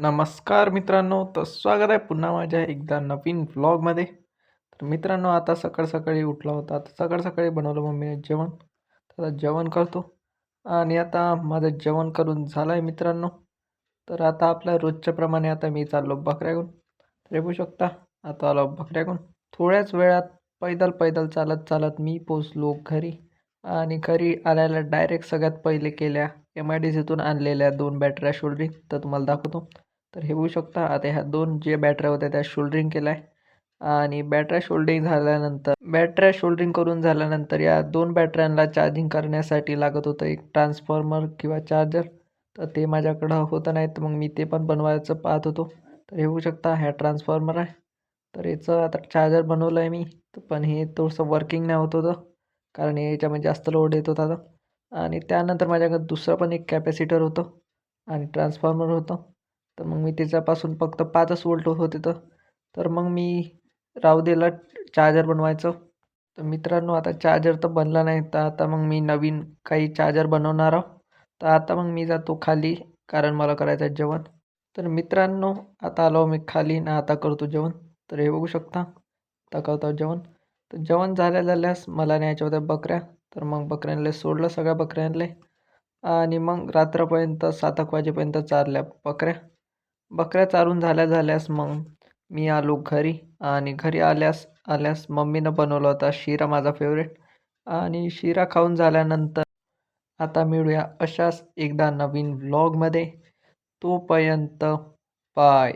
नमस्कार मित्रांनो, तर स्वागत आहे पुन्हा माझ्या एकदा नवीन व्लॉगमध्ये. तर मित्रांनो, आता सकाळ सकाळी उठला होता. आता सकाळ सकाळी बनवलं मम्मीने जेवण. तर आता जेवण करतो आणि आता माझं जेवण करून झालं आहे मित्रांनो. तर आता आपल्या रोजच्या प्रमाणे आता मी चाललो बकऱ्याकडून. तर हे बघू शकता, आता आलो बकऱ्याकडून. थोड्याच वेळात पैदल पैदल चालत चालत मी पोचलो घरी. आणि घरी आल्याला डायरेक्ट सगळ्यात पहिले केल्या MIDCतून आणलेल्या 2 बॅटऱ्या शोल्डरिंग तर तुम्हाला दाखवतो. तर हे बघू शकता, आता ह्या 2 जे बॅटऱ्या होत्या त्या शोल्डरिंग केल्या आहे. आणि बॅटऱ्या शोल्डरिंग करून झाल्यानंतर या 2 बॅटऱ्यांना चार्जिंग करण्यासाठी लागत होतं एक ट्रान्सफॉर्मर किंवा चार्जर. तर ते माझ्याकडं होतं नाही, तर मग मी ते पण बनवायचं पाहत होतो. तर हे बघू शकता, हा ट्रान्सफॉर्मर आहे. तर याचं आता चार्जर बनवलं आहे मी. पण हे थोडंसं वर्किंग नाही होत होतं, कारण याच्यामध्ये जास्त लोड येत होता. आणि त्यानंतर माझ्याकडे दुसरं पण एक कॅपॅसिटर होतं आणि ट्रान्सफॉर्मर होतं. तर मग मी त्याच्यापासून फक्त 5च वोल्ट होते. तर मग मी राहू दिलं चार्जर बनवायचं. तर मित्रांनो, आता चार्जर तर बनला नाही, तर आता मग मी नवीन काही चार्जर बनवणार आहोत. तर आता मग मी जातो खाली, कारण मला करायचं आहे जेवण. तर मित्रांनो, आता आलो मी खाली ना, आता करतो जेवण. तर हे बघू शकता, आता करतो जेवण. तर जेवण झाल्यास मला न्यायच्या होत्या बकऱ्या. तर मग बकऱ्यांना सोडलं, सगळ्या बकऱ्यांना. आणि मग रात्रपर्यंत 7 एक वाजेपर्यंत चारल्या बकऱ्या. बकऱ्या चारून झाल्यास मग मी आलो घरी. आणि घरी आल्यास आल्यास मम्मीनं बनवला होता शिरा, माझा फेवरेट. आणि शिरा खाऊन झाल्यानंतर आता मिळूया अशाच एकदा नवीन व्लॉगमध्ये. तोपर्यंत बाय.